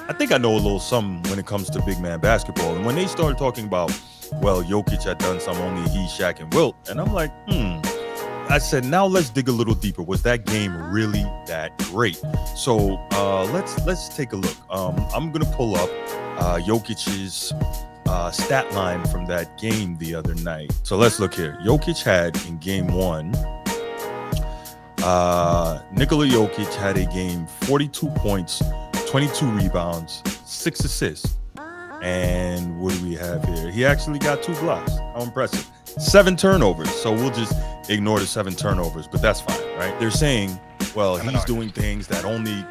I think I know a little something when it comes to big man basketball. And when they started talking about, well, Jokic had done some, only he, Shaq, and Wilt, and I'm like, I said, now let's dig a little deeper. Was that game really that great? So let's take a look. I'm gonna pull up Jokic's stat line from that game the other night. So let's look here. Jokic had in game one, Nikola Jokic had a game 42 points, 22 rebounds, 6 assists. And what do we have here? He actually got 2 blocks. How impressive. 7 turnovers. So we'll just ignore the 7 turnovers, but that's fine, right? They're saying, well, he's doing things that only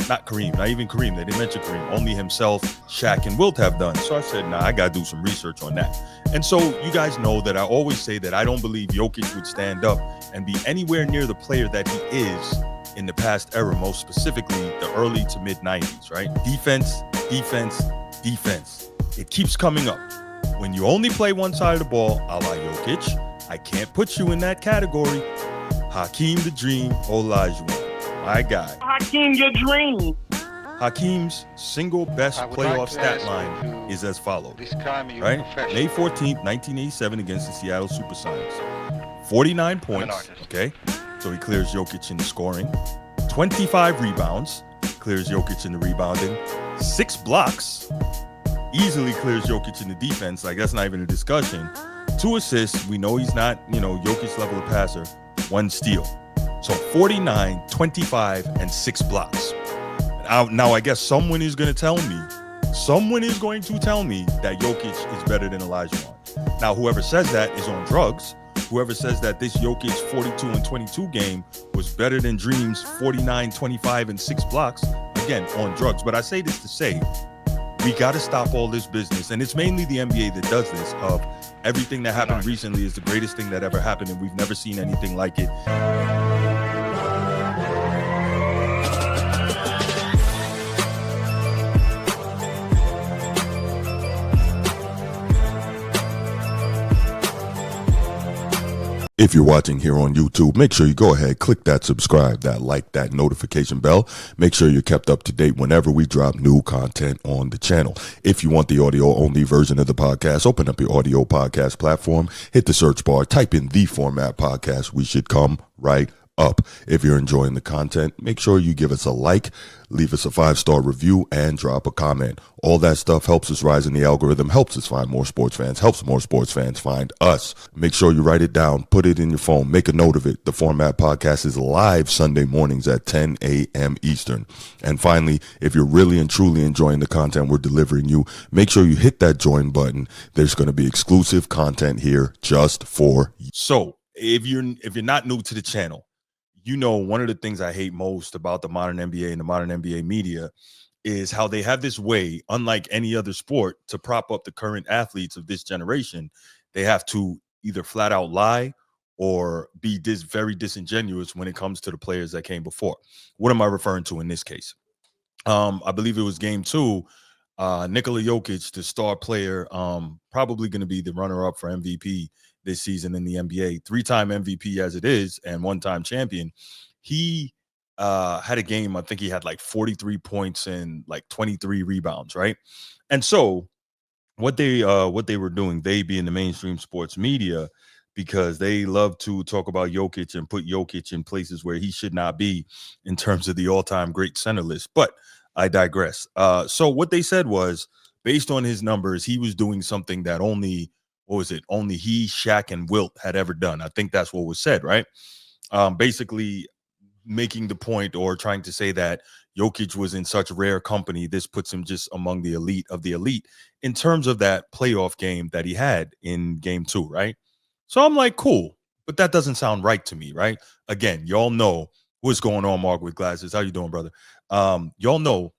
not even Kareem, they didn't mention Kareem, only himself, Shaq, and Wilt have done. So I said, I got to do some research on that. And so you guys know that I always say that I don't believe Jokic would stand up and be anywhere near the player that he is in the past era, most specifically the early to mid 90s, right? Defense. It keeps coming up. When you only play one side of the ball, a la Jokic, I can't put you in that category. Hakeem the Dream Olajuwon, my guy. Hakeem, your dream. Hakeem's single best playoff stat line is as follows, right? May 14th, 1987 against the Seattle Supersonics. 49 points, okay? So he clears Jokic in the scoring. 25 rebounds, clears Jokic in the rebounding. 6 blocks, easily clears Jokic in the defense. Like, that's not even a discussion. 2 assists, we know he's not, Jokic level of passer. 1 steal. So 49, 25, and 6 blocks. Now I guess someone is going to tell me that Jokic is better than Olajuwon. Now, whoever says that is on drugs. Whoever says that this Jokic 42 and 22 game was better than Dream's 49, 25, and 6 blocks, again, on drugs. But I say this to say, we got to stop all this business. And it's mainly the NBA that does this, of everything that happened recently is the greatest thing that ever happened, and we've never seen anything like it. If you're watching here on YouTube, make sure you go ahead, click that subscribe, that like, that notification bell. Make sure you're kept up to date whenever we drop new content on the channel. If you want the audio only version of the podcast, open up your audio podcast platform, hit the search bar, type in The Format Podcast. We should come right up. If you're enjoying the content, make sure you give us a like, leave us a 5-star review, and drop a comment. All that stuff helps us rise in the algorithm, helps us find more sports fans, helps more sports fans find us. Make sure you write it down, put it in your phone, make a note of it. The Format Podcast is live Sunday mornings at 10 a.m. Eastern. And finally, if you're really and truly enjoying the content we're delivering you, make sure you hit that join button. There's going to be exclusive content here just for you. So if you're not new to the channel, one of the things I hate most about the modern NBA and the modern NBA media is how they have this way, unlike any other sport, to prop up the current athletes of this generation. They have to either flat out lie or be very disingenuous when it comes to the players that came before. What am I referring to in this case? I believe it was game 2. Nikola Jokic, the star player, probably going to be the runner-up for MVP this season in the NBA, 3-time MVP as it is, and 1-time champion. He had a game, I think he had like 43 points and like 23 rebounds, right? And so what they were doing, they being the mainstream sports media, because they love to talk about Jokic and put Jokic in places where he should not be in terms of the all-time great center list. But I digress. So what they said was, based on his numbers, he was doing something that only he, Shaq, and Wilt had ever done. I think that's what was said, right? Basically making the point, or trying to say that Jokic was in such rare company, this puts him just among the elite of the elite in terms of that playoff game that he had in game 2, right? So I'm like, cool, but that doesn't sound right to me, right? Again, y'all know what's going on, Mark with glasses. How you doing, brother? Y'all know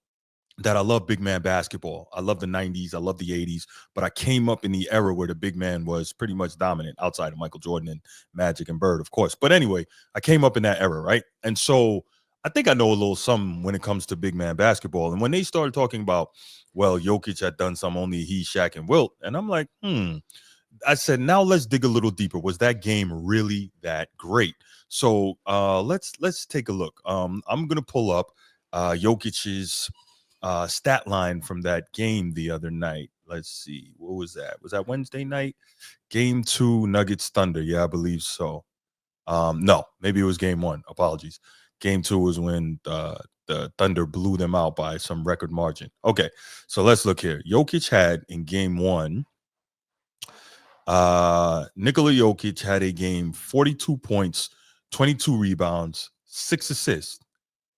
that I love big man basketball. I love the 90s. I love the 80s. But I came up in the era where the big man was pretty much dominant, outside of Michael Jordan and Magic and Bird, of course. But anyway, I came up in that era, right? And so I think I know a little something when it comes to big man basketball. And when they started talking about, well, Jokic had done some, only he, Shaq, and Wilt, and I'm like, I said, now let's dig a little deeper. Was that game really that great? So let's take a look. I'm going to pull up Jokic's stat line from that game the other night. Let's see. What was that? Was that Wednesday night? Game 2, Nuggets Thunder. Yeah, I believe so. No, maybe it was game 1. Apologies. Game 2 was when the Thunder blew them out by some record margin. Okay, so let's look here. Jokić had in game 1, Nikola Jokić had a game, 42 points, 22 rebounds, 6 assists.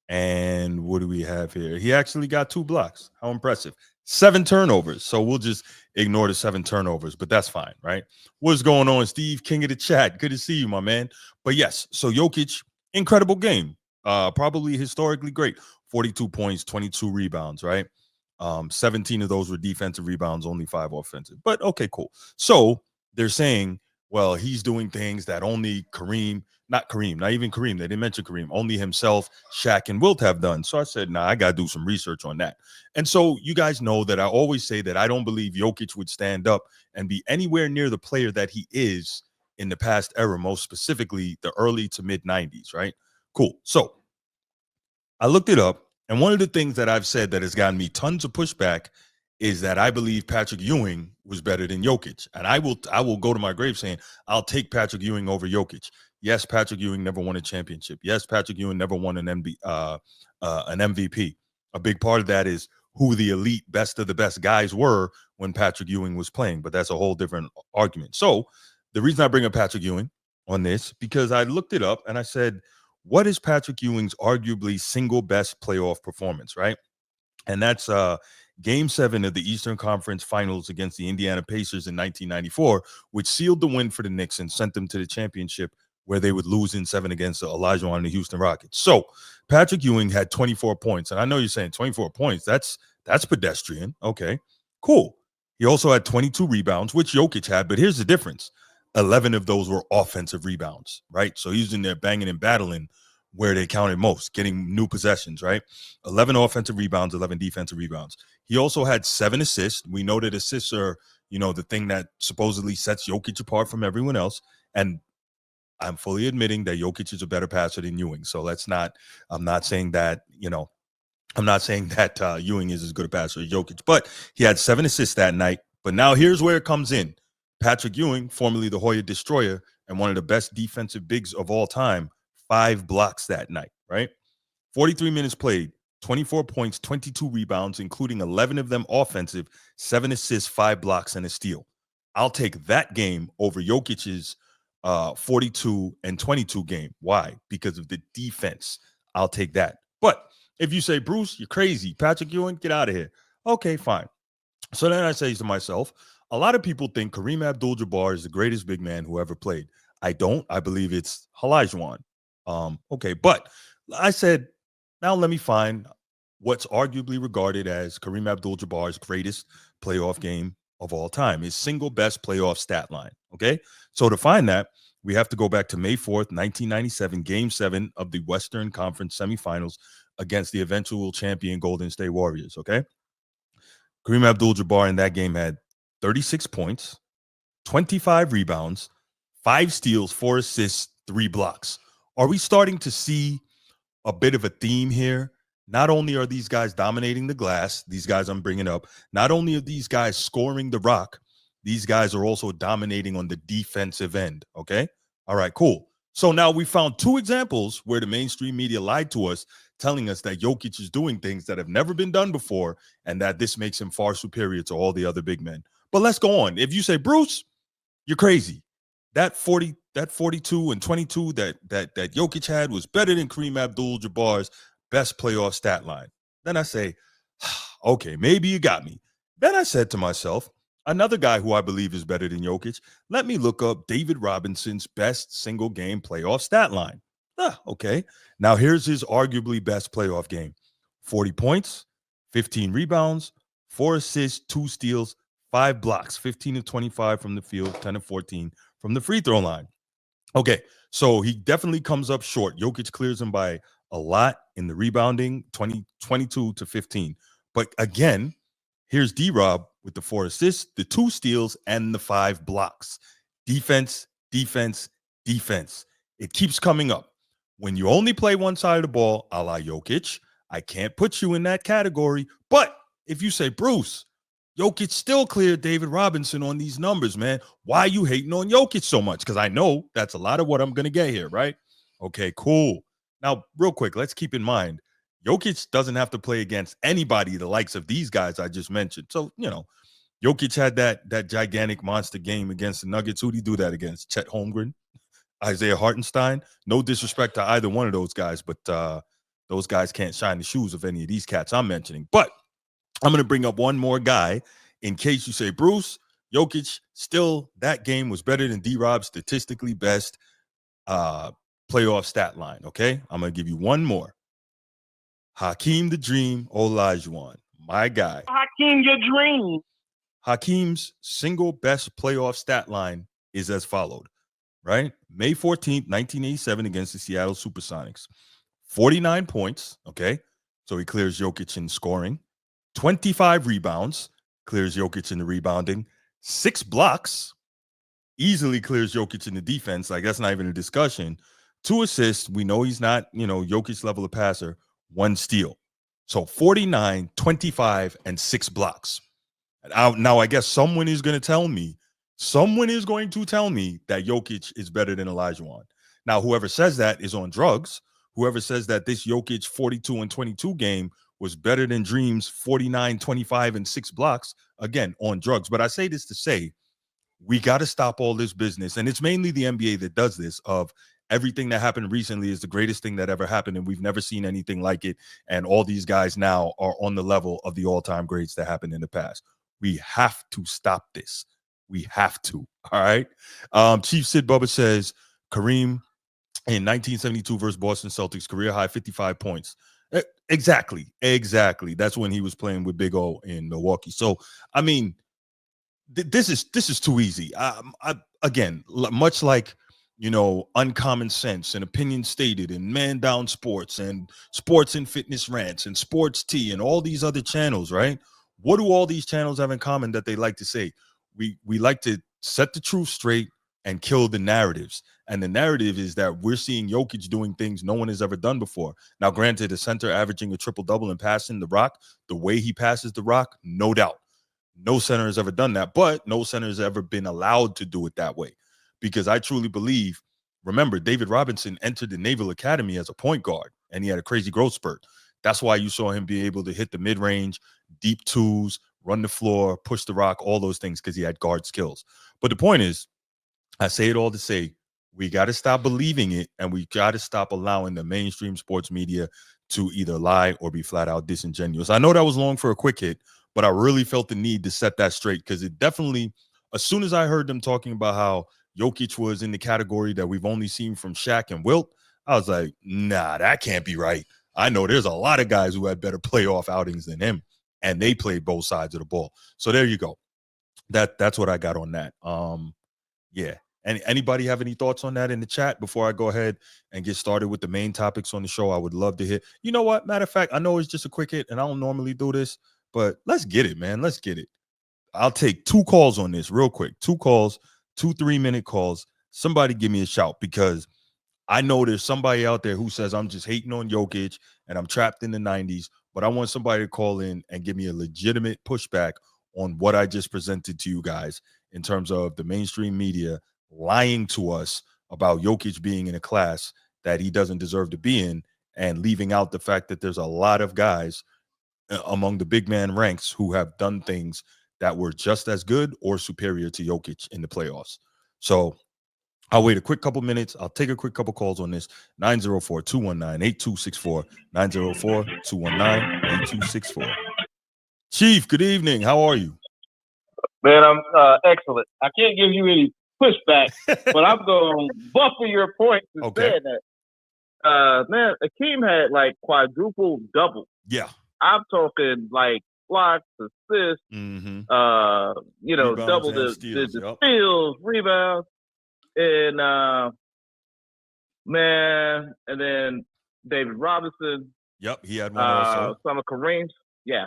And what do we have here? He actually got 2 blocks. How impressive. 7 turnovers. So we'll just ignore the 7 turnovers, but that's fine, right? What's going on, Steve? King of the chat. Good to see you, my man. But yes, so Jokić, incredible game. Probably historically great. 42 points, 22 rebounds, right? 17 of those were defensive rebounds, only 5 offensive. But okay, cool. So they're saying, well, he's doing things that only not even Kareem, they didn't mention Kareem, only himself, Shaq, and Wilt have done. So I said, nah, I got to do some research on that. And so you guys know that I always say that I don't believe Jokić would stand up and be anywhere near the player that he is in the past era, most specifically the early to mid 90s, right? Cool. So I looked it up, and one of the things that I've said that has gotten me tons of pushback is that I believe Patrick Ewing was better than Jokić, and I will go to my grave saying I'll take Patrick Ewing over Jokić. Yes, Patrick Ewing never won a championship. Yes, Patrick Ewing never won an MVP. A big part of that is who the elite best of the best guys were when Patrick Ewing was playing, but that's a whole different argument. So the reason I bring up Patrick Ewing on this, because I looked it up and I said, what is Patrick Ewing's arguably single best playoff performance, right? And that's game 7 of the Eastern Conference Finals against the Indiana Pacers in 1994, which sealed the win for the Knicks and sent them to the championship, where they would lose in 7 against Olajuwon and the Houston Rockets. So Patrick Ewing had 24 points. And I know you're saying 24 points, that's pedestrian. Okay, cool. He also had 22 rebounds, which Jokić had, but here's the difference. 11 of those were offensive rebounds, right? So he's in there banging and battling where they counted most, getting new possessions, right? 11 offensive rebounds, 11 defensive rebounds. He also had 7 assists. We know that assists are, the thing that supposedly sets Jokić apart from everyone else. And I'm fully admitting that Jokić is a better passer than Ewing. So I'm not saying that, Ewing is as good a passer as Jokić, but he had 7 assists that night. But now here's where it comes in. Patrick Ewing, formerly the Hoya Destroyer and one of the best defensive bigs of all time, 5 blocks that night, right? 43 minutes played, 24 points, 22 rebounds, including 11 of them offensive, 7 assists, 5 blocks, and a steal. I'll take that game over Jokic's 42 and 22 game. Why? Because of the defense. I'll take that. But if you say, Bruce, you're crazy, Patrick Ewing, get out of here. Okay, fine. So then I say to myself, a lot of people think Kareem Abdul-Jabbar is the greatest big man who ever played. I don't. I believe it's Olajuwon. Okay, but I said, now let me find what's arguably regarded as Kareem Abdul-Jabbar's greatest playoff game of all time, his single best playoff stat line. Okay, so to find that, we have to go back to May 4th, 1997, Game 7 of the Western Conference semifinals against the eventual champion Golden State Warriors. Okay, Kareem Abdul-Jabbar in that game had 36 points, 25 rebounds, 5 steals, 4 assists, 3 blocks. Are we starting to see a bit of a theme here? Not only are these guys dominating the glass, these guys I'm bringing up, not only are these guys scoring the rock, these guys are also dominating on the defensive end, okay? All right, cool. So now we found 2 examples where the mainstream media lied to us, telling us that Jokić is doing things that have never been done before and that this makes him far superior to all the other big men. But let's go on. If you say, Bruce, you're crazy. That 42 and 22 that Jokić had was better than Kareem Abdul-Jabbar's best playoff stat line. Then I say, okay, maybe you got me. Then I said to myself, another guy who I believe is better than Jokić, let me look up David Robinson's best single game playoff stat line. Okay. Now here's his arguably best playoff game. 40 points, 15 rebounds, 4 assists, 2 steals, 5 blocks, 15 of 25 from the field, 10 of 14 from the free throw line. Okay, so he definitely comes up short. Jokić clears him by a lot in the rebounding, 22 to 15. But again, here's D-Rob with the 4 assists, the 2 steals, and the 5 blocks. Defense, defense, defense. It keeps coming up. When you only play one side of the ball, a la Jokić, I can't put you in that category. But if you say, Bruce, Jokic still cleared David Robinson on these numbers, man. Why are you hating on Jokic so much? Because I know that's a lot of what I'm going to get here, right? Okay, cool. Now, real quick, let's keep in mind, Jokic doesn't have to play against anybody the likes of these guys I just mentioned. So, Jokic had that gigantic monster game against the Nuggets. Who'd he do that against? Chet Holmgren, Isaiah Hartenstein. No disrespect to either one of those guys, but those guys can't shine the shoes of any of these cats I'm mentioning. But I'm going to bring up one more guy in case you say, Bruce, Jokic, still that game was better than D-Rob's statistically best playoff stat line, okay? I'm going to give you one more. Hakeem the Dream Olajuwon, my guy. Hakeem, your dream. Hakeem's single best playoff stat line is as followed, right? May 14th, 1987 against the Seattle Supersonics. 49 points, okay? So he clears Jokic in scoring. 25 rebounds, clears Jokic in the rebounding. 6 blocks, easily clears Jokic in the defense. Like, that's not even a discussion. 2 assists, we know he's not, Jokic level of passer. 1 steal. So 49, 25, and 6 blocks. Now, I guess someone is going to tell me that Jokic is better than Olajuwon. Now, whoever says that is on drugs. Whoever says that this Jokic 42 and 22 game was better than Dream's 49, 25, and 6 blocks, again, on drugs. But I say this to say, we got to stop all this business. And it's mainly the NBA that does this, of everything that happened recently is the greatest thing that ever happened, and we've never seen anything like it. And all these guys now are on the level of the all-time greats that happened in the past. We have to stop this. We have to. All right. Chief Sid Bubba says Kareem in 1972 versus Boston Celtics, career high 55 points. Exactly. That's when he was playing with Big O in Milwaukee. So, I mean, this is too easy. Again, much like Uncommon Sense and Opinion Stated and Man Down Sports and Sports and Fitness Rants and Sports Tea and all these other channels, right? What do all these channels have in common that they like to say? We like to set the truth straight and kill the narratives. And the narrative is that we're seeing Jokic doing things no one has ever done before. Now, granted, a center averaging a triple-double and passing the rock, the way he passes the rock, no doubt. No center has ever done that, but no center has ever been allowed to do it that way. Because I truly believe, remember, David Robinson entered the Naval Academy as a point guard, and he had a crazy growth spurt. That's why you saw him be able to hit the mid-range, deep twos, run the floor, push the rock, all those things, because he had guard skills. But the point is, I say it all to say, we got to stop believing it, and we got to stop allowing the mainstream sports media to either lie or be flat out disingenuous. I know that was long for a quick hit, but I really felt the need to set that straight, because it definitely, as soon as I heard them talking about how Jokic was in the category that we've only seen from Shaq and Wilt, I was like, nah, that can't be right. I know there's a lot of guys who had better playoff outings than him, and they played both sides of the ball. So there you go. That's what I got on that. Yeah. Anybody have any thoughts on that in the chat before I go ahead and get started with the main topics on the show? I would love to hear. You know what? Matter of fact, I know it's just a quick hit, and I don't normally do this, but let's get it, man. Let's get it. I'll take 2 calls on this real quick. 2 calls, 2 3-minute calls. Somebody give me a shout, because I know there's somebody out there who says I'm just hating on Jokic and I'm trapped in the 90s, but I want somebody to call in and give me a legitimate pushback on what I just presented to you guys in terms of the mainstream media lying to us about Jokic being in a class that he doesn't deserve to be in, and leaving out the fact that there's a lot of guys among the big man ranks who have done things that were just as good or superior to Jokic in the playoffs. So I'll wait a quick couple minutes. I'll take a quick couple calls on this. 904-219-8264. 904-219-8264. Chief, good evening. How are you? Man, I'm excellent. I can't give you any pushback, but I'm going to buffer your points and say that. Man, Akeem had like quadruple double. Yeah. I'm talking like blocks, assists, rebounds, double the steals, rebounds, and man, and then David Robinson. Yep, he had one also. Some of Kareem's. Yeah.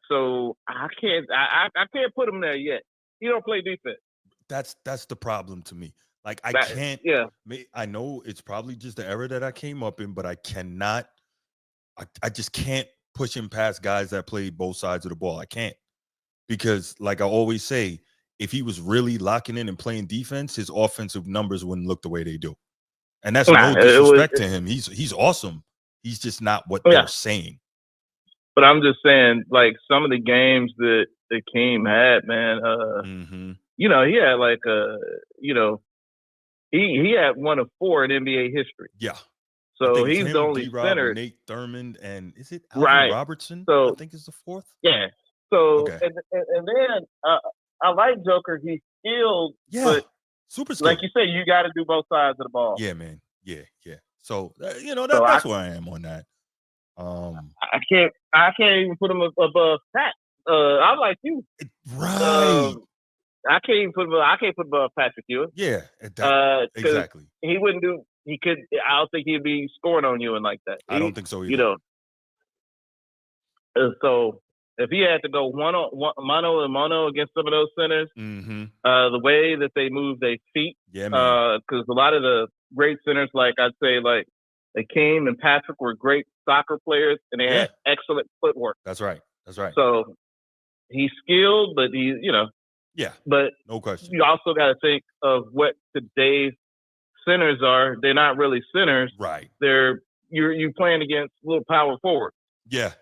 So I can't put him there yet. He don't play defense. That's the problem to me. Like, I can't. Yeah. I know it's probably just the era that I came up in, but I cannot I just can't push him past guys that play both sides of the ball. I can't, because like I always say, if he was really locking in and playing defense, his offensive numbers wouldn't look the way they do. And that's no disrespect to him. He's awesome. He's just not what they're saying. But I'm just saying, like, some of the games that Akeem had, man, you know, he had like you know, he had one of 4 in NBA history. Yeah. So he's the only center. Nate Thurmond, and is it Alvin Robertson? So, I think is the 4th. Yeah. So and then I like Joker. He's skilled, but super skilled. Like you say, you got to do both sides of the ball. Yeah, man. Yeah. So you know that's where I am on that. I can't even put him above Pat. I'm like you, right? I can't put above Patrick Ewing. Yeah, exactly. He wouldn't do. He could. I don't think he'd be scoring on Ewing like that. I don't think so either. You know. So if he had to go mano and mono against some of those centers, the way that they move their feet, because a lot of the great centers, like I'd say, like Akeem and Patrick, were great soccer players, and they had excellent footwork. That's right. So he's skilled, but he's, you know, but no question. You also got to think of what today's centers are. They're not really centers, right? You're playing against little power forwards. Yeah.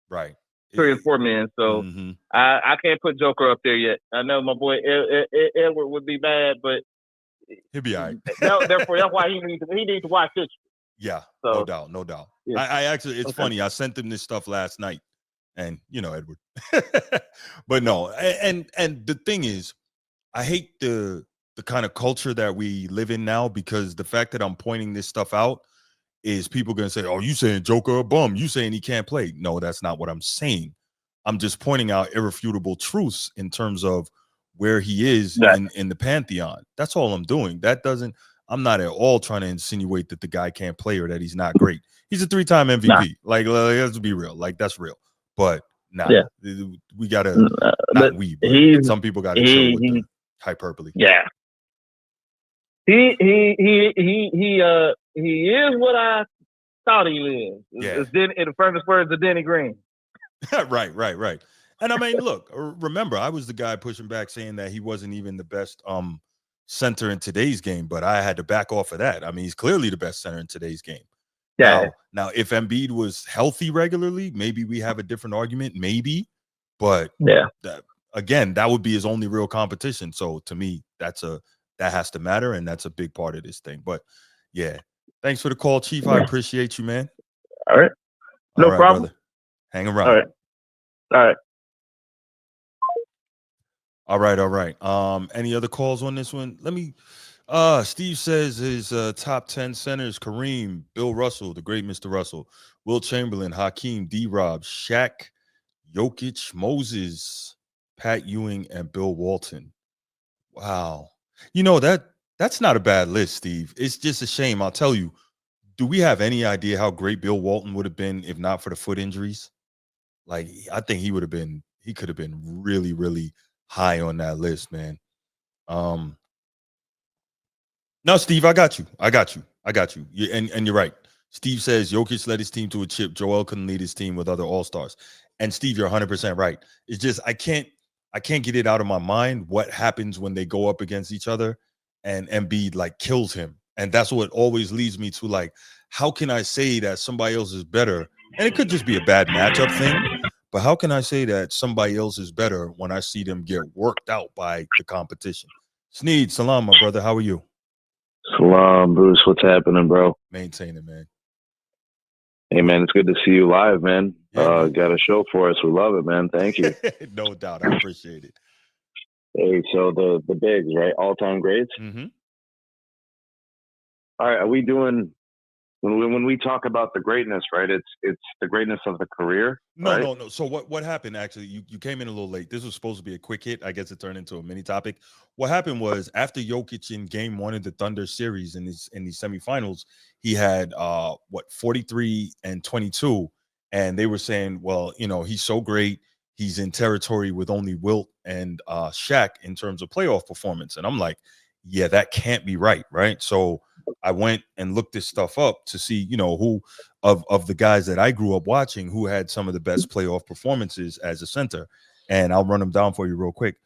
Right. 3 and 4 men. So I can't put Joker up there yet. I know my boy Edward would be mad, but he'll be all right. Therefore, that's why he needs to watch this. Yeah, so, no doubt. Yeah. I actually, it's funny. I sent him this stuff last night, and you know, Edward. But no, and the thing is, I hate the kind of culture that we live in now, because the fact that I'm pointing this stuff out is people going to say, oh, you saying Joker a bum, you saying he can't play. No, that's not what I'm saying. I'm just pointing out irrefutable truths in terms of where he is in the pantheon. That's all I'm doing. I'm not at all trying to insinuate that the guy can't play or that he's not great. He's a 3-time MVP. Nah. Like, let's be real. Like, that's real. But we gotta some people gotta chill with the hyperbole. Yeah. He is what I thought he is. Yeah. In the famous words of Denny Green. Right. And I mean, look, remember, I was the guy pushing back saying that he wasn't even the best center in today's game, but I had to back off of that. I mean, he's clearly the best center in today's game. Yeah. Now, if Embiid was healthy regularly, maybe we have a different argument, maybe. But that would be his only real competition. So to me, that has to matter, and that's a big part of this thing. But yeah, thanks for the call, Chief. I appreciate you, man. All right, no problem. Brother. Hang around. All right. Any other calls on this one? Let me. Steve says his top 10 centers: Kareem, Bill Russell, the great Mr. Russell, Will Chamberlain, Hakeem, D-Rob, Shaq, Jokic, Moses, Pat Ewing, and Bill Walton. Wow. You know, that's not a bad list, Steve. It's just a shame. I'll tell you, do we have any idea how great Bill Walton would have been if not for the foot injuries? Like, I think he could have been really, really high on that list, man. No, Steve, I got you. And you're right. Steve says Jokic led his team to a chip. Joel couldn't lead his team with other all-stars. And Steve, you're 100% right. It's just I can't get it out of my mind what happens when they go up against each other and Embiid like kills him. And that's what always leads me to, like, how can I say that somebody else is better? And it could just be a bad matchup thing, but how can I say that somebody else is better when I see them get worked out by the competition? Sneed, salam, my brother. How are you? Salam, Bruce. What's happening, bro? Maintaining, man. Hey, man, it's good to see you live, man. Yeah, got a show for us. We love it, man. Thank you. No doubt. I appreciate it. Hey, so the bigs, right? All-time greats? Mm-hmm. All right, are we doing... When we talk about the greatness, right? It's the greatness of the career. Right? No. So what happened? Actually, you came in a little late. This was supposed to be a quick hit. I guess it turned into a mini topic. What happened was, after Jokic in Game 1 of the Thunder series in these semifinals, he had 43 and 22, and they were saying, well, you know, he's so great. He's in territory with only Wilt and Shaq in terms of playoff performance. And I'm like, yeah, that can't be right. So I went and looked this stuff up to see, who of the guys that I grew up watching who had some of the best playoff performances as a center. And I'll run them down for you real quick.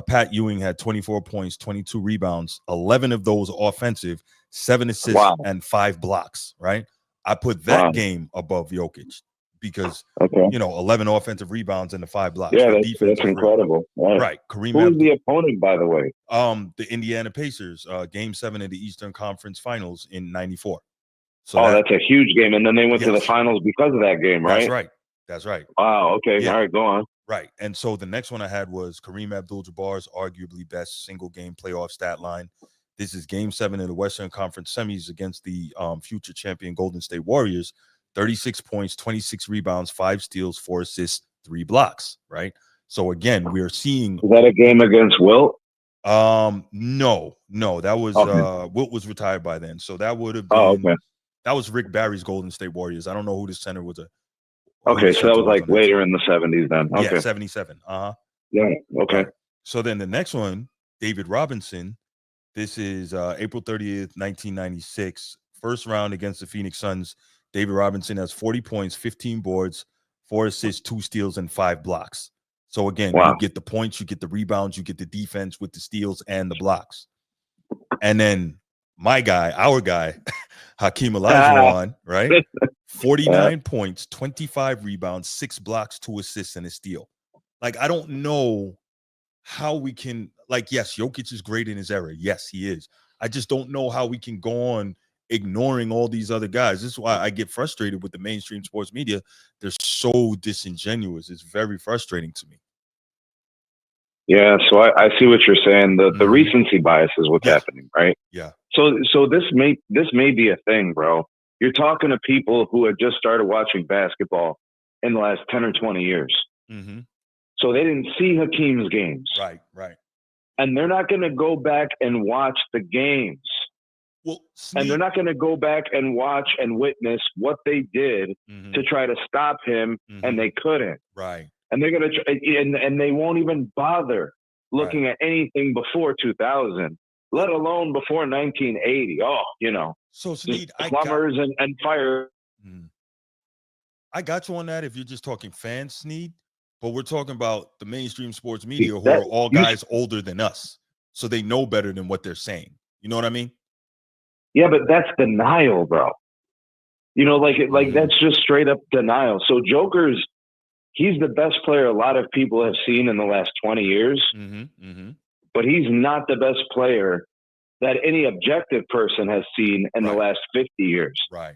Pat Ewing had 24 points, 22 rebounds, 11 of those offensive, 7 assists, and 5 blocks, right? I put that game above Jokić because, 11 offensive rebounds and the 5 blocks. Yeah, that's incredible. Right. Kareem. Who's the opponent, by the way? The Indiana Pacers, Game 7 of the Eastern Conference Finals in '94. So that's a huge game, and then they went to the finals because of that game, right? That's right. Wow. Okay. Yeah. All right. Go on. Right. And so the next one I had was Kareem Abdul-Jabbar's arguably best single game playoff stat line. This is Game 7 of the Western Conference semis against the future champion Golden State Warriors. 36 points, 26 rebounds, 5 steals, 4 assists, 3 blocks. Right. So again, we are seeing. Is that a game against Wilt? No, that was Wilt was retired by then. So that would have been that was Rick Barry's Golden State Warriors. I don't know who the center was. Okay, so that was like later in the 70s then. Okay. Yeah, 77. Yeah, okay. Right. So then the next one, David Robinson. This is April 30th, 1996. First round against the Phoenix Suns. David Robinson has 40 points, 15 boards, 4 assists, 2 steals, and 5 blocks. So again, you get the points, you get the rebounds, you get the defense with the steals and the blocks. And then my guy, our guy, Hakeem Olajuwon, right? 49 points, 25 rebounds, 6 blocks, 2 assists, and a steal. Like, I don't know how we can, yes, Jokić is great in his era. Yes, he is. I just don't know how we can go on ignoring all these other guys. This is why I get frustrated with the mainstream sports media. They're so disingenuous. It's very frustrating to me. Yeah, so I see what you're saying. The recency bias is what's happening, right? Yeah. So this may be a thing, bro. You're talking to people who had just started watching basketball in the last 10 or 20 years. Mm-hmm. So they didn't see Hakeem's games. Right. And they're not going to go back and watch the games. Well, and they're not going to go back and watch and witness what they did to try to stop him, and they couldn't. Right. And they're going to, and they won't even bother looking at anything before 2000, let alone before 1980. So Sneed, plumbers and fire. I got you on that if you're just talking fans, Sneed, but we're talking about the mainstream sports media who are all guys older than us, so they know better than what they're saying. You know what I mean? Yeah, but that's denial, bro. That's just straight up denial. So Joker's. He's the best player a lot of people have seen in the last 20 years, but he's not the best player that any objective person has seen in the last 50 years. Right.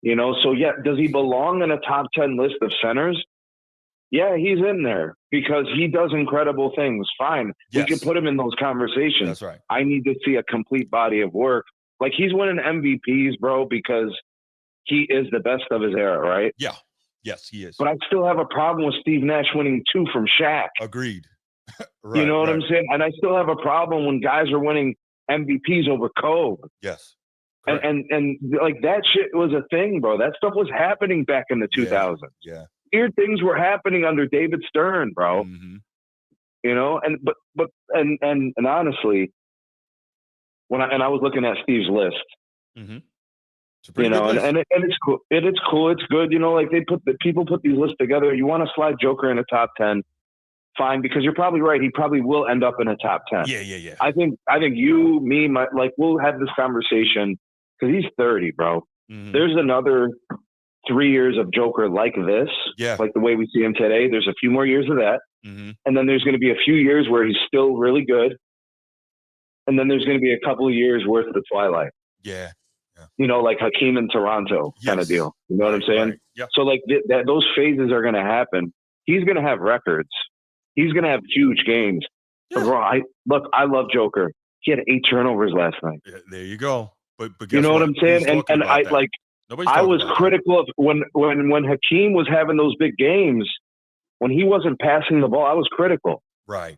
So does he belong in a top 10 list of centers? Yeah, he's in there because he does incredible things. Fine. Yes. We can put him in those conversations. That's right. I need to see a complete body of work. Like, he's winning MVPs, bro, because he is the best of his era, right? Yeah. Yes, he is. But I still have a problem with Steve Nash winning 2 from Shaq. Agreed. Right, you know what I'm saying? And I still have a problem when guys are winning MVPs over Kobe. Yes. And like that shit was a thing, bro. That stuff was happening back in the 2000s. Yeah. Weird things were happening under David Stern, bro. And honestly, when I was looking at Steve's list, and it's cool. It's cool. It's good. People put these lists together. You want to slide Joker in a top 10, fine, because you're probably right. He probably will end up in a top 10. Yeah. I think you, me, we'll have this conversation because he's 30, bro. There's another 3 years of Joker like this, like the way we see him today. There's a few more years of that, and then there's going to be a few years where he's still really good, and then there's going to be a couple of years worth of the twilight. Yeah. Like Hakeem in Toronto kind of deal. You know what I'm saying? Right. Yep. So those phases are going to happen. He's going to have records. He's going to have huge games. Yeah. Bro, I love Joker. He had 8 turnovers last night. Yeah, there you go. But you know what I'm saying? And I was critical of when Hakeem was having those big games, when he wasn't passing the ball, I was critical. Right.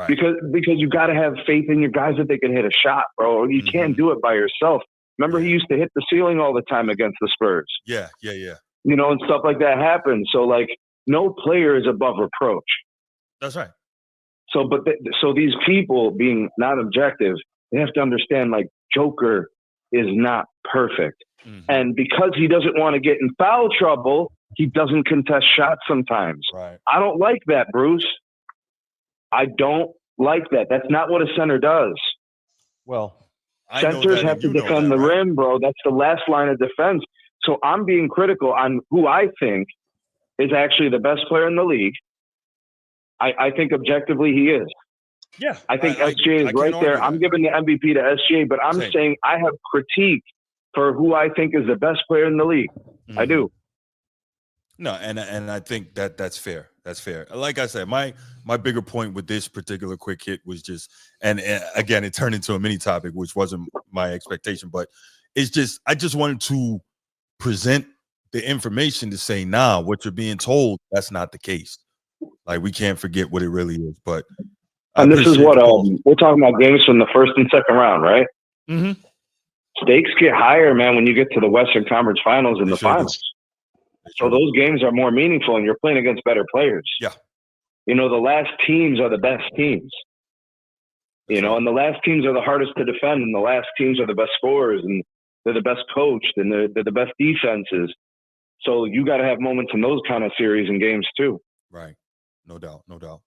Because you got to have faith in your guys that they can hit a shot, bro. You can't do it by yourself. Remember, he used to hit the ceiling all the time against the Spurs. Yeah. And stuff like that happened. So, no player is above reproach. That's right. So, so these people being not objective, they have to understand, Joker is not perfect. And because he doesn't want to get in foul trouble, he doesn't contest shots sometimes. Right. I don't like that, Bruce. I don't like that. That's not what a center does. Well, centers have to defend the rim, bro. That's the last line of defense. So I'm being critical on who I think is actually the best player in the league. I think objectively he is. Yeah. I think SGA is right there. I'm giving the MVP to SGA, but I'm saying I have critique for who I think is the best player in the league. I do. No, and I think that's fair. That's fair. Like I said, my bigger point with this particular quick hit was just, and again, it turned into a mini topic, which wasn't my expectation, but it's just, I just wanted to present the information to say, nah, what you're being told, that's not the case. Like, we can't forget what it really is. But and this is what we're talking about, games from the first and second round, right? Mm-hmm. Stakes get higher, man, when you get to the Western Conference Finals and the finals. So those games are more meaningful, and you're playing against better players. Yeah. You know, the last teams are the best teams. You know, and the last teams are the hardest to defend, and the last teams are the best scorers, and they're the best coached, and they're the best defenses. So you got to have moments in those kind of series and games too. Right. No doubt. No doubt.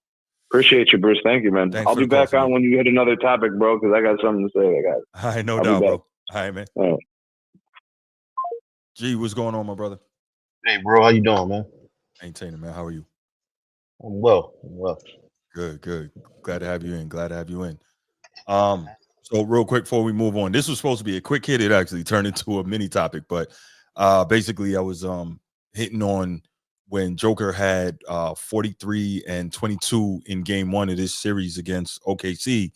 Appreciate you, Bruce. Thank you, man. Thanks I'll be back on when you hit another topic, bro, because I got something to say. All right, no doubt, bro. All right, man. All right. G, what's going on, my brother? Hey, bro, how you doing, man? Maintaining, man. How are you? I'm well. I'm well. Good. Glad to have you in. So real quick before we move on, this was supposed to be a quick hit. It actually turned into a mini topic, but basically I was hitting on when Joker had 43 and 22 in game one of this series against OKC,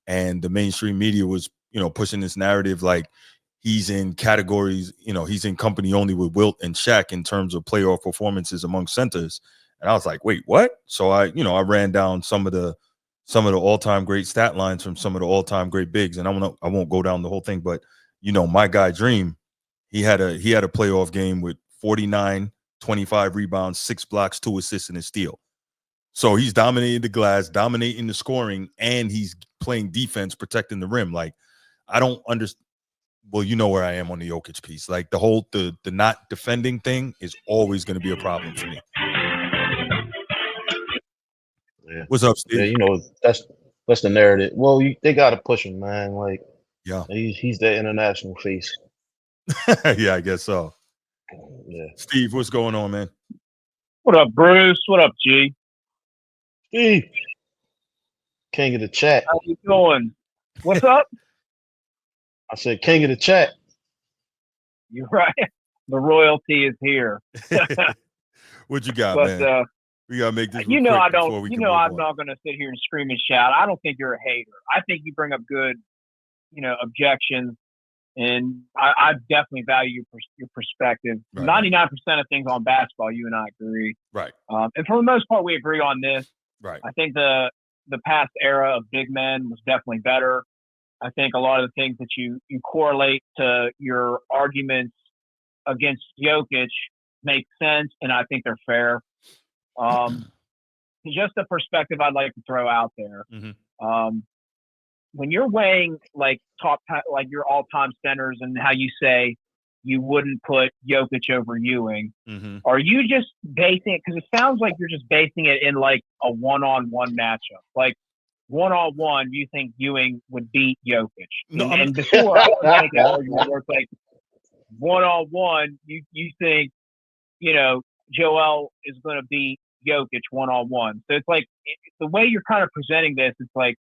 and the mainstream media was, pushing this narrative like he's in categories, he's in company only with Wilt and Shaq in terms of playoff performances among centers. And I was like, wait, what? So I ran down some of the all-time great stat lines from some of the all-time great bigs, and I won't go down the whole thing, but my guy Dream, he had a playoff game with 49, 25 rebounds, 6 blocks, 2 assists, and a steal. So he's dominating the glass, dominating the scoring, and he's playing defense, protecting the rim. Like, I don't understand. Well, you know where I am on the Jokic piece. Like, the not defending thing is always going to be a problem for me. Yeah. What's up, Steve? Yeah, that's the narrative. Well, they got to push him, man. Like, yeah, he's the international face. Yeah, I guess so. Yeah. Steve, what's going on, man? What up, Bruce? What up, G? Steve, king of the chat. How you doing? What's up? I said, king of the chat. You're right. The royalty is here. What you got, man? We gotta make this. I don't. I'm not gonna sit here and scream and shout. I don't think you're a hater. I think you bring up good, objections, and I definitely value your perspective. 99% of things on basketball, you and I agree. Right. And for the most part, we agree on this. Right. I think the past era of big men was definitely better. I think a lot of the things that you correlate to your arguments against Jokic make sense, and I think they're fair. Just a perspective I'd like to throw out there. Mm-hmm. When you're weighing like your all-time centers and how you say you wouldn't put Jokic over Ewing, mm-hmm. Are you just basing it? Because it sounds like you're just basing it in like a one-on-one matchup. Like one-on-one, you think Ewing would beat Jokic. No, and before I was making that argument where it's like one-on-one, you think, Joel is going to beat Jokic one-on-one. So it's like the way you're kind of presenting this, it's like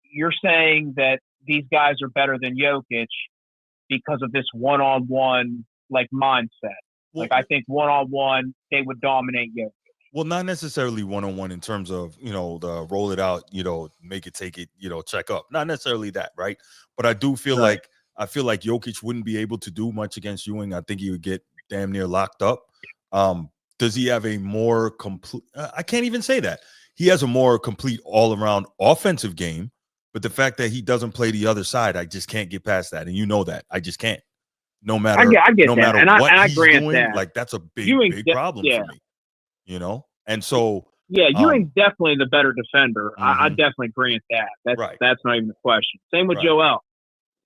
you're saying that these guys are better than Jokic because of this one-on-one like mindset. Like I think one-on-one they would dominate Jokic. Well, not necessarily one-on-one in terms of, the roll it out, make it, take it, check up. Not necessarily that, right? But I do feel like Jokic wouldn't be able to do much against Ewing. I think he would get damn near locked up. Does he have a more complete I can't even say that. He has a more complete all-around offensive game, but the fact that he doesn't play the other side, I just can't get past that. And you know that. I just can't. No matter I get no that. matter and what I he's grant doing, that. like that's a big problem for me. And so Ewing's definitely the better defender. Mm-hmm. I definitely grant that. That's not even the question. Same with right. Joel.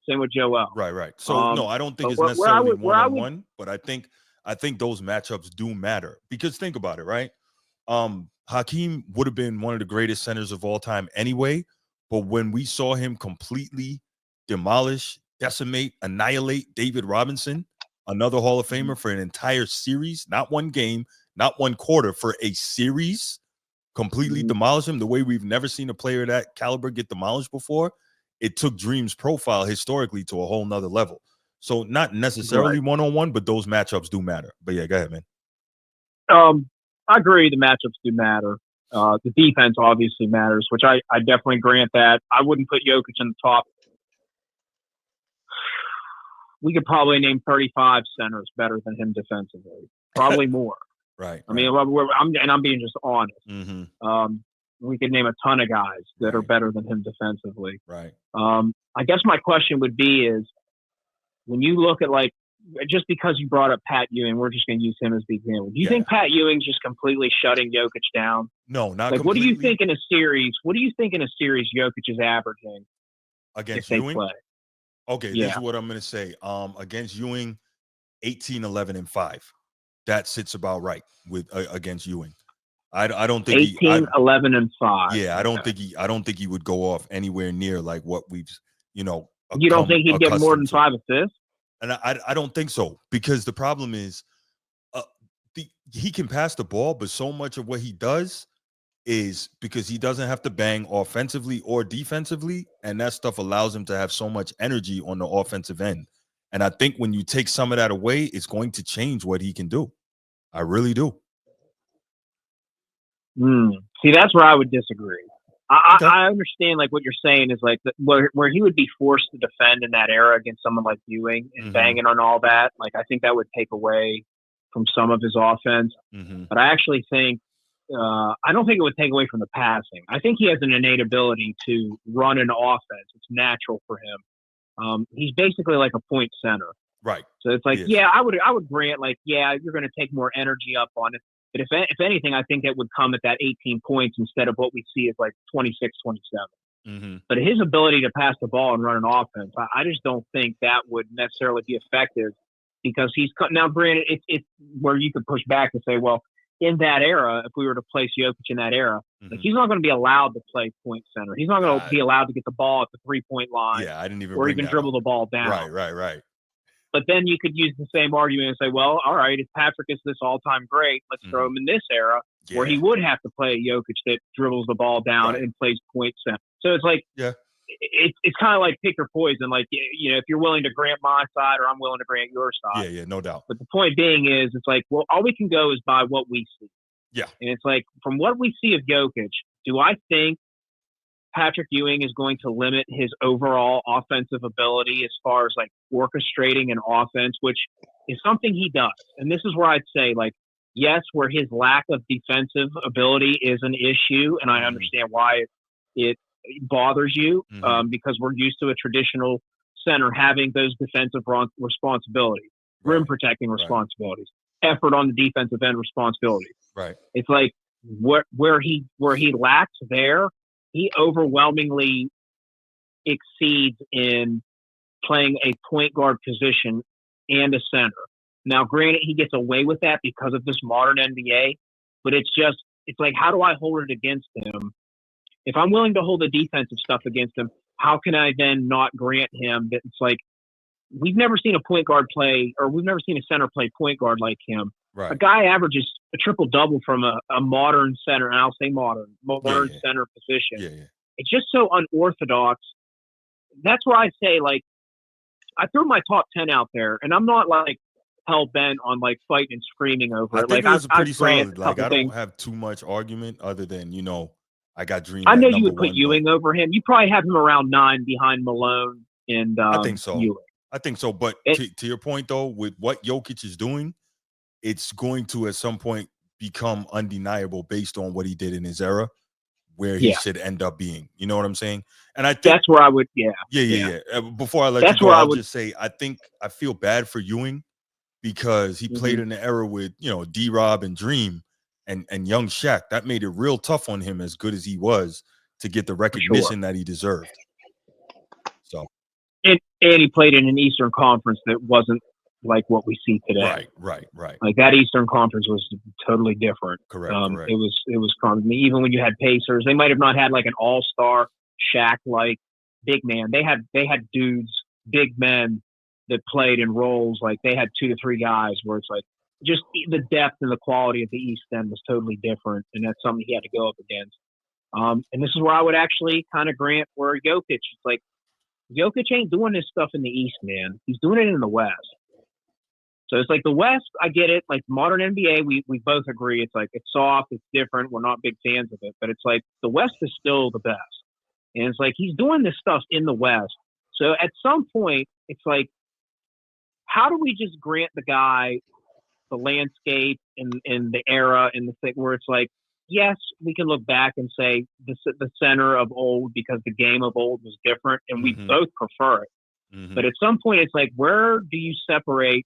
Same with Joel. Right. So no, I don't think it's necessarily one-on-one, but I think those matchups do matter, because think about it, right? Hakeem would have been one of the greatest centers of all time anyway, but when we saw him completely demolish, decimate, annihilate David Robinson, another Hall of Famer, for an entire series, not one game, not one quarter, for a series, completely demolish him the way we've never seen a player of that caliber get demolished before, it took Dream's profile historically to a whole nother level. So not necessarily one-on-one, but those matchups do matter. But yeah, go ahead, man. I agree the matchups do matter. The defense obviously matters, which I definitely grant that. I wouldn't put Jokić in the top. We could probably name 35 centers better than him defensively. Probably more. Right. I mean, I'm being just honest. We could name a ton of guys that are better than him defensively. Right. I guess my question would be is, when you look at, like, just because you brought up Pat Ewing, we're just going to use him as the example. Do you think Pat Ewing's just completely shutting Jokić down? No, not like, completely. What do you think in a series? Jokić is averaging against Ewing? Play? Okay, this is what I'm going to say. Against Ewing, 18, 11, and 5. That sits about right with against Ewing. I don't think 18, 11, and 5. Yeah, I don't think he would go off anywhere near like what we've, you don't think he'd get more than 5 assists? And I don't think so, because the problem is he can pass the ball, but so much of what he does is because he doesn't have to bang offensively or defensively, and that stuff allows him to have so much energy on the offensive end. And I think when you take some of that away, it's going to change what he can do. I really do. See, that's where I would disagree. I understand, like, what you're saying is, like, where he would be forced to defend in that era against someone like Ewing and banging on all that. Like, I think that would take away from some of his offense. But I actually think I don't think it would take away from the passing. I think he has an innate ability to run an offense. It's natural for him. He's basically like a point center. Right. So it's like, I would grant, like, you're going to take more energy up on it. But if anything, I think it would come at that 18 points instead of what we see as like 26, 27. But his ability to pass the ball and run an offense, I just don't think that would necessarily be effective, because he's cut. Now, granted, it's where you could push back and say, well, in that era, if we were to place Jokić in that era, like, he's not going to be allowed to play point center. He's not going to be allowed to get the ball at the 3-point line. Yeah, I didn't even or even dribble the ball down. Right. But then you could use the same argument and say, well, all right, if Patrick is this all-time great, let's throw him in this era where he would have to play Jokić that dribbles the ball down and plays point center. So it's like, it's kind of like pick your poison. Like, if you're willing to grant my side, or I'm willing to grant your side. Yeah, no doubt. But the point being is, it's like, well, all we can go is by what we see. Yeah. And it's like, from what we see of Jokić, do I think Patrick Ewing is going to limit his overall offensive ability as far as, like, orchestrating an offense, which is something he does? And this is where I'd say, like, yes, where his lack of defensive ability is an issue, and I understand why it bothers you, because we're used to a traditional center having those defensive responsibilities, rim protecting responsibilities, effort on the defensive end responsibilities. Right. It's like where he lacks there, he overwhelmingly exceeds in playing a point guard position and a center. Now, granted, he gets away with that because of this modern NBA, but it's like, how do I hold it against him? If I'm willing to hold the defensive stuff against him, how can I then not grant him that? It's like, we've never seen a point guard play, or we've never seen a center play point guard like him. Right. A guy averages a triple-double from a modern center, and I'll say modern center position. Yeah. It's just so unorthodox. That's where I say, like, I threw my top 10 out there, and I'm not, like, hell-bent on, like, fighting and screaming over it. I think like, it was pretty solid. Like, I don't things. have too much argument other than, I got Dream. I know you would put Ewing over him. You probably have him around 9 behind Malone and I think so. Ewing. I think so. But to your point, though, with what Jokić is doing, it's going to at some point become undeniable based on what he did in his era, where he should end up being. You know what I'm saying? And I think that's where I would, yeah. Before I let you go, I'll just say I feel bad for Ewing, because he played in the era with, D-Rob and Dream and young Shaq. That made it real tough on him, as good as he was, to get the recognition that he deserved. So. And he played in an Eastern Conference that wasn't like what we see today. Right. Like that Eastern Conference was totally different. Correct. It was from even when you had Pacers, they might have not had like an all-star Shaq like big man. They had dudes, big men that played in roles. Like they had 2 to 3 guys where it's like just the depth and the quality of the East End was totally different, and that's something he had to go up against. And this is where I would actually kind of grant where Jokić. It's like Jokić ain't doing this stuff in the East, man. He's doing it in the West. So it's like the West, I get it. Like modern NBA, we both agree. It's like it's soft, it's different. We're not big fans of it, but it's like the West is still the best. And it's like he's doing this stuff in the West. So at some point, it's like, how do we just grant the guy the landscape and the era and the thing where it's like, yes, we can look back and say the center of old because the game of old was different and we both prefer it. But at some point, it's like, where do you separate?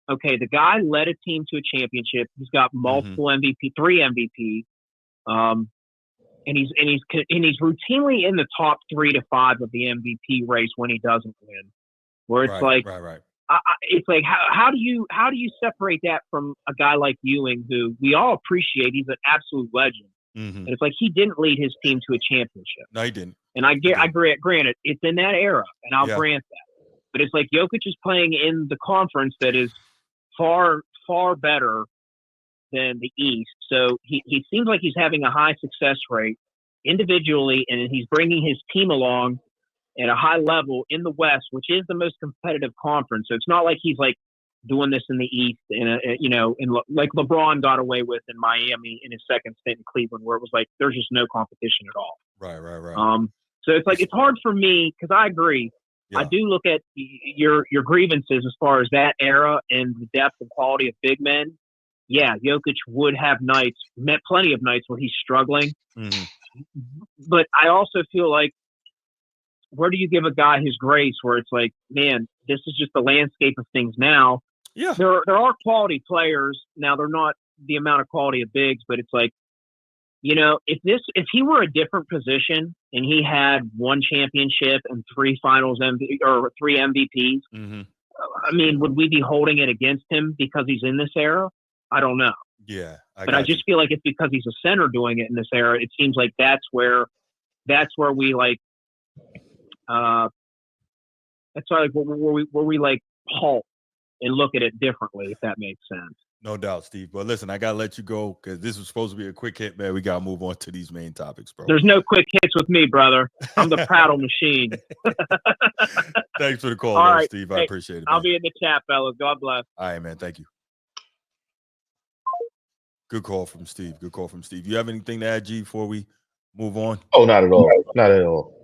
Okay, the guy led a team to a championship. He's got multiple MVP, 3 MVPs, and he's routinely in the top 3 to 5 of the MVP race when he doesn't win. Where it's right. It's like how do you separate that from a guy like Ewing, who we all appreciate? He's an absolute legend, and it's like he didn't lead his team to a championship. No, he didn't. And I granted, it's in that era, and I'll grant that. But it's like Jokić is playing in the conference that is far, far better than the East. So he seems like he's having a high success rate individually, and he's bringing his team along at a high level in the West, which is the most competitive conference. So it's not like he's like doing this in the East, like LeBron got away with in Miami in his second stint in Cleveland, where it was like there's just no competition at all. Right. So it's like it's hard for me because I agree. Yeah. I do look at your grievances as far as that era and the depth and quality of big men. Yeah, Jokić would have plenty of nights where he's struggling. But I also feel like, where do you give a guy his grace where it's like, man, this is just the landscape of things now. Yeah. There are quality players. Now, they're not the amount of quality of bigs, but it's like, if he were a different position and he had 1 championship and 3 finals or 3 MVPs, I mean, would we be holding it against him because he's in this era? I don't know. Yeah. I just feel like it's because he's a center doing it in this era. It seems like that's where we like, that's why like where we like halt and look at it differently, if that makes sense. No doubt, Steve. But listen, I gotta let you go because this was supposed to be a quick hit, man. We gotta move on to these main topics, bro. There's no quick hits with me, brother. I'm the paddle machine. Thanks for the call, all right, Steve. I appreciate it. I'll be in the chat, fellas. God bless. All right, man. Thank you. Good call from Steve. You have anything to add, G, before we move on? Oh, not at all. Not at all.